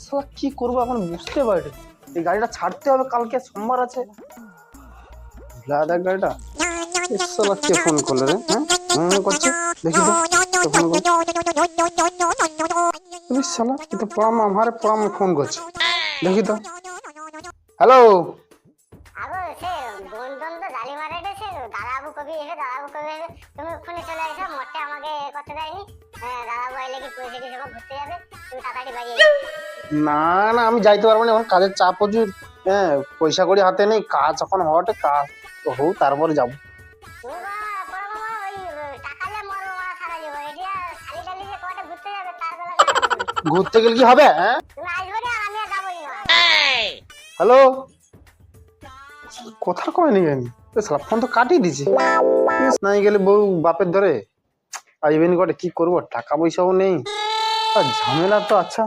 শালা কি করবো এখন বুঝতে পারি। এই গাড়িটা ছাড়তে হবে, কালকে সোমবার আছে। দেখ গাড়িটা, শালা কে ফোন করলো রে? হ্যাঁ করছে, দেখি তো কে ফোন করছে। শালা কিন্তু পড়াম আমার পড়াম ফোন করছে, দেখি তো। হ্যালো, আগো সে বন্ধন তো গালি মারে রে, সে দাদাবু কবি এসে দাদাবু কবি এসে তুমি ওখানে চলে এসো, মোটে আমাকে করতে দেয়নি। দাদাবু আইলে কি পয়সা দিয়ে সব ঘুরতে যাবে, তুমি তাড়াতাড়ি বাড়ি এসো। না না আমি যাইতে পারবো না, এখন কাজের চাপ প্রচুর। হ্যাঁ, পয়সা কড়ি হাতে নেই, কাজ এখন হওয়াতে কাজ হোক তারপরে যাবো। তুমি বড় মামা ওই টাকা দিয়ে মরবো মারা সারা জীবন, এটা শালি টালি যে কটা ঘুরতে যাবে তার বেলা ঘুরতে গেলে কি হবে? হ্যাঁ, তুমি আসবে না, আমি আর যাবোই না। হ্যালো, কথা কয় নি জানি, শালা ফোন তো কাটিয়ে দিছে। নাই গেলে বউ বাপের ধরে আসবেনি কটে, কি করবো, টাকা পয়সাও নেই, আর ঝামেলা তো। আচ্ছা